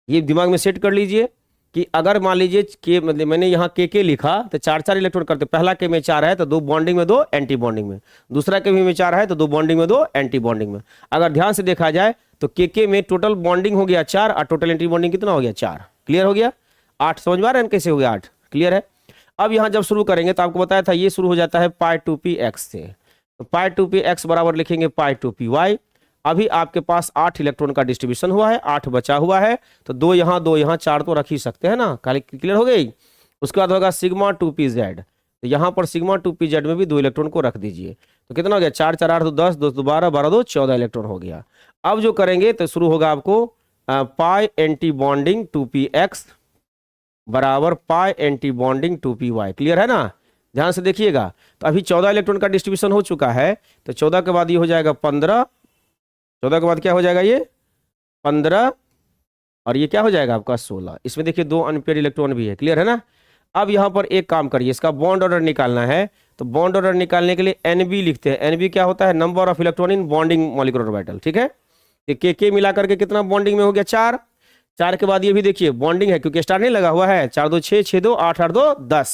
Speaker 1: ये दिमाग में सेट कर लीजिए कि अगर मान लीजिए के मतलब मैंने यहाँ के लिखा तो 4 इलेक्ट्रॉन करते, पहला के में 4 है तो 2 बॉन्डिंग में 2 एंटी बॉन्डिंग में, दूसरा के में 4 है तो 2 बॉन्डिंग में 2 एंटी बॉन्डिंग में। अगर ध्यान से देखा जाए तो के में टोटल बॉन्डिंग हो गया 4 और टोटल एंटी बॉन्डिंग कितना हो गया 4। क्लियर हो गया? 8 समझ में आ रहा है कैसे हो गया 8? क्लियर है? अब यहां जब शुरू करेंगे तो आपको बताया था ये शुरू हो जाता है π2px से, तो π2px बराबर लिखेंगे π2py। अभी आपके पास 8 इलेक्ट्रॉन का डिस्ट्रीब्यूशन हुआ है, 8 बचा हुआ है तो 2 यहाँ 2 यहाँ 4 तो रख ही सकते हैं ना। क्लियर हो गई? उसके बाद होगा σ2pz, तो यहाँ पर σ2pz में भी 2 इलेक्ट्रॉन को रख दीजिए। तो कितना हो गया 4 4 8 तो 10 2 2 12 12 2 14 इलेक्ट्रॉन हो गया। अब जो करेंगे तो शुरू होगा आपको पाई एंटी बॉन्डिंग 2px बराबर पाई एंटी बॉन्डिंग 2py। क्लियर है ना? ध्यान से देखिएगा। तो अभी 14 इलेक्ट्रॉन का डिस्ट्रीब्यूशन हो चुका है तो 14 के बाद ये हो जाएगा 15, 14 के बाद क्या हो जाएगा ये 15 और ये क्या हो जाएगा आपका 16। इसमें देखिए 2 अनपेयर इलेक्ट्रॉन भी है। क्लियर है ना? अब यहाँ पर एक काम करिए, इसका बॉन्ड ऑर्डर निकालना है तो बॉन्ड ऑर्डर निकालने के लिए NB लिखते हैं। NB क्या होता है? Number of electron in bonding molecular orbital, ठीक है। के मिला करके कितना बॉन्डिंग में हो गया 4। 4 के बाद ये भी देखिए बॉन्डिंग है क्योंकि स्टार नहीं लगा हुआ है, 4 2 6 6 2 8 8 2 10।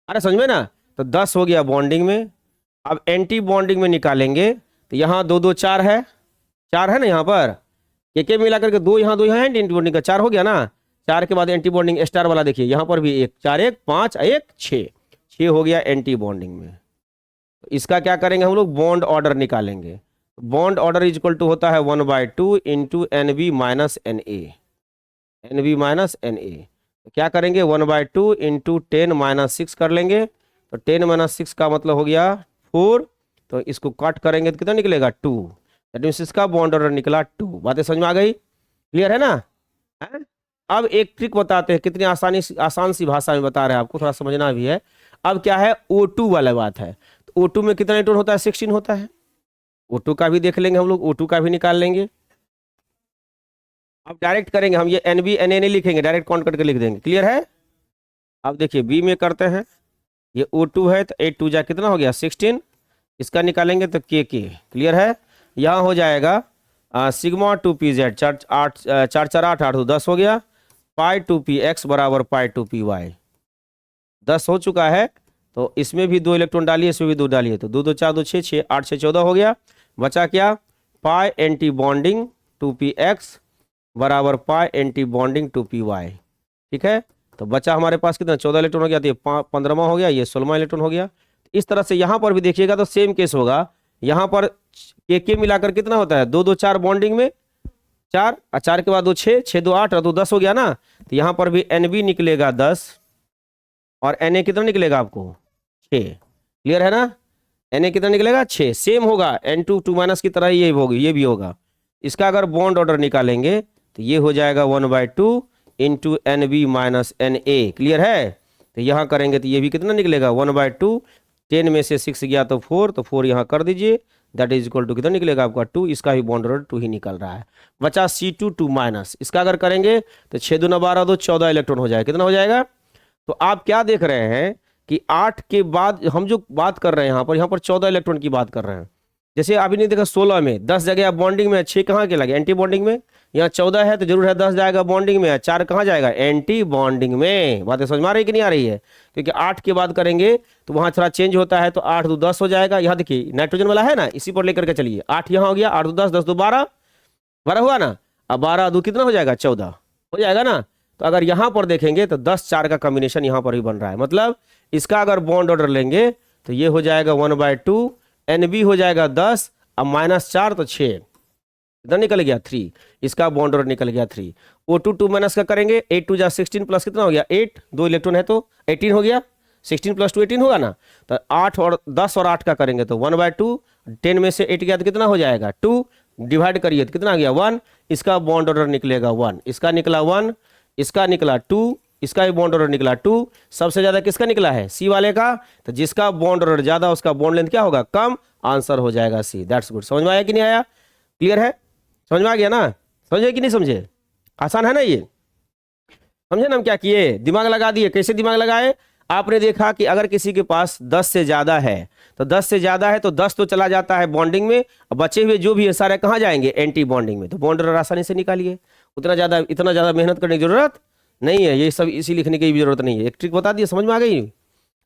Speaker 1: अरे समझ में ना? तो 10 हो गया बॉन्डिंग में। अब एंटी बॉन्डिंग में निकालेंगे तो यहाँ 2 2 4 है, 4 है ना यहाँ पर, के मिला करके 2 यहाँ 2 यहाँ एंटी बॉन्डिंग का 4 हो गया ना। 4 के बाद एंटी बॉन्डिंग स्टार वाला देखिए यहाँ पर भी 1 4 1 5 1 6 6 हो गया एंटी बॉन्डिंग में। तो इसका क्या करेंगे हम लोग बॉन्ड ऑर्डर निकालेंगे। Bond order is equal to होता है 1/2 into NB minus NA, NB minus NA। तो क्या करेंगे 1/2 इंटू 10 - 6 कर लेंगे तो 10 - 6 का मतलब हो गया 4। तो इसको कट करेंगे तो कितना निकलेगा 2। दैट मीन्स इसका बॉन्ड ऑर्डर निकला 2। बातें समझ में आ गई? क्लियर है ना? है? अब एक ट्रिक बताते हैं, कितनी आसान सी भाषा में बता रहे हैं आपको, थोड़ा समझना भी है। अब क्या है O2 वाला बात है। तो O2 में कितना इलेक्ट्रॉन होता है 16 होता है। O2 का भी देख लेंगे हम लोग, O2 का भी निकाल लेंगे। अब डायरेक्ट करेंगे हम, ये NB NA नहीं लिखेंगे, डायरेक्ट काउंट करके लिख देंगे। क्लियर है? अब देखिए B में करते हैं, ये O2 है तो 8 2 जा कितना हो गया 16। इसका निकालेंगे तो के। क्लियर है? यहाँ हो जाएगा σ2pz 4 4 8 8 तो 10 हो गया। π2px बराबर π2py 10 हो चुका है। तो इसमें भी 2 इलेक्ट्रॉन डालिए, इसमें भी 2 डालिए तो 2 2 4 2 6 6 8 6 14 हो गया। बचा क्या, पाई एंटी बॉन्डिंग 2px बराबर पाई एंटी बॉन्डिंग 2py। ठीक है, तो बचा हमारे पास कितना, 14 इलेक्ट्रॉन हो गया, तो ये 15वां हो गया, ये 16वां इलेक्ट्रॉन हो गया। इस तरह से यहाँ पर भी देखिएगा तो सेम केस होगा। यहाँ पर के मिलाकर कितना होता है, 2 2 4 बॉन्डिंग में 4, और 4 के बाद 2 6, 6 2 8 और 2 10 हो गया ना। तो यहाँ पर भी NB निकलेगा 10 और Na कितना निकलेगा आपको 6। क्लियर है ना, Na कितना निकलेगा 6। सेम होगा N2 2 की तरह ये होगी, ये भी होगा। इसका अगर बॉन्ड ऑर्डर निकालेंगे तो ये हो जाएगा 1/2 into NB minus Na। Clear है, तो यहाँ करेंगे तो ये भी कितना निकलेगा 1/2, 10 में से 6 गया तो 4, तो 4 यहाँ कर दीजिए, दैट इज इक्वल टू कितना निकलेगा आपका 2। इसका भी बॉन्ड ऑर्डर 2 ही निकल रहा है। बचा C2 2-, इसका अगर करेंगे तो 6 2 12 2 14 इलेक्ट्रॉन हो जाएगा। कितना हो जाएगा, तो आप क्या देख रहे हैं कि 8 के बाद हम जो बात कर रहे हैं यहाँ पर 14 इलेक्ट्रॉन की बात कर रहे हैं। जैसे अभी नहीं देखा 16 में 10 जगह बॉन्डिंग में, 6 कहाँ के लगे एंटी बॉन्डिंग में, यहाँ 14 है तो जरूर है 10 जाएगा बॉन्डिंग में, 4 कहाँ जाएगा एंटी बॉन्डिंग में। बातें समझ में आ रही कि नहीं आ रही है, क्योंकि 8 के बाद करेंगे तो वहाँ थोड़ा चेंज होता है, तो 8 2 10 हो जाएगा। यहाँ देखिए नाइट्रोजन वाला है ना, इसी पर लेकर के चलिए, 8 यहाँ हो गया, 8 2 10, 10 2 12, 12 हुआ ना, अब 12 2 कितना हो जाएगा 14 हो जाएगा ना। तो अगर यहाँ पर देखेंगे तो 10 4 का कॉम्बिनेशन यहाँ पर भी बन रहा है, मतलब इसका अगर बॉन्ड ऑर्डर लेंगे तो ये हो जाएगा 1/2, NB हो जाएगा 10, अब -4 तो 6, इधर निकल गया 3, इसका बॉन्ड ऑर्डर निकल गया 3। O2 2- का करेंगे, 8 2 16 प्लस कितना हो गया 8, 2 इलेक्ट्रॉन है तो 18 हो गया, 16 + 2 18 होगा ना। तो 8 और 10 और 8 का करेंगे तो 1/2, 10 में से 8 गया तो कितना हो जाएगा 2, डिवाइड करिए तो कितना आ गया 1, इसका बॉन्ड ऑर्डर निकलेगा 1, इसका निकला 1, इसका निकला 2, इसका भी बॉन्ड ऑर्डर निकला 2। सबसे ज्यादा किसका निकला है C वाले का, तो जिसका बॉन्ड ऑर्डर ज्यादा उसका बॉन्ड लेंथ क्या होगा कम, आंसर हो जाएगा C। That's good. समझ में आया कि नहीं आया, क्लियर है, समझ में आ गया ना, समझे कि नहीं समझे, आसान है ना ये, समझे ना हम क्या किए, दिमाग लगा दिए। कैसे दिमाग लगाए, आपने देखा कि अगर किसी के पास 10 से ज्यादा है तो 10 से ज्यादा है तो 10 तो चला जाता है बॉन्डिंग में, बचे हुए जो भी है सारे कहाँ जाएंगे एंटी बॉन्डिंग में, तो बॉन्ड ऑर्डर आसानी से निकालिए। इतना ज्यादा मेहनत करने की जरूरत नहीं है, ये सब इसी लिखने की भी जरूरत नहीं है। एक ट्रिक बता दिए, समझ में आ गई।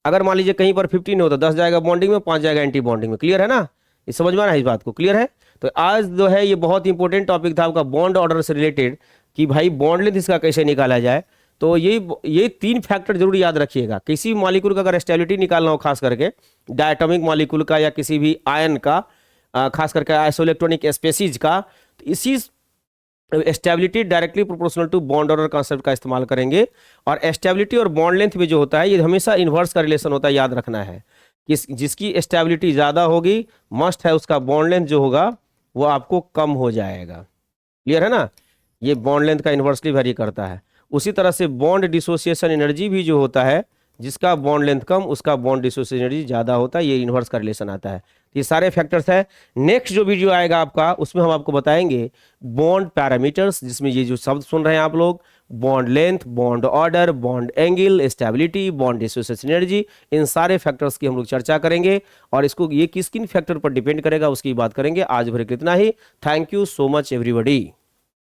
Speaker 1: अगर मान लीजिए कहीं पर 15 हो तो 10 जाएगा बॉन्डिंग में, 5 जाएगा एंटी बॉन्डिंग में। क्लियर है ना, ये समझ में आ रहा है इस बात को, क्लियर है। तो आज जो है ये बहुत इंपॉर्टेंट टॉपिक था आपका बॉन्ड ऑर्डर से रिलेटेड, कि भाई बॉन्ड लेंथ इसका कैसे निकाला जाए। तो ये 3 फैक्टर जरूर याद रखिएगा। किसी मॉलिक्यूल का अगर स्टेबिलिटी निकालना हो, खास करके डायटोमिक मॉलिक्यूल का या किसी भी आयन का, खास करके आइसोइलेक्ट्रॉनिक स्पेसीज का, तो इसी stability directly proportional to bond order concept का इस्तेमाल करेंगे। और स्टेबिलिटी और बॉन्ड लेंथ में जो होता है ये हमेशा इन्वर्स का रिलेशन होता है, याद रखना है कि जिसकी स्टेबिलिटी ज़्यादा होगी मस्ट है उसका बॉन्ड लेंथ जो होगा वो आपको कम हो जाएगा। क्लियर है ना, ये बॉन्ड लेंथ का इन्वर्सली वेरी करता है। उसी तरह से बॉन्ड डिसोसिएशन एनर्जी भी जो होता है, जिसका बॉन्ड लेंथ कम उसका बॉन्ड डिसोसिएशन एनर्जी ज़्यादा होता है, ये इन्वर्स का रिलेशन आता है। ये सारे फैक्टर्स है। नेक्स्ट जो वीडियो आएगा आपका उसमें हम आपको बताएंगे बॉन्ड पैरामीटर्स, जिसमें ये जो शब्द सुन रहे हैं आप लोग, bond length, bond order, bond angle, stability, bond dissociation energy, इन सारे फैक्टर्स की हम लोग चर्चा करेंगे। और इसको ये किन फैक्टर पर डिपेंड करेगा उसकी बात करेंगे। आज भर कितना ही। Thank you so much everybody.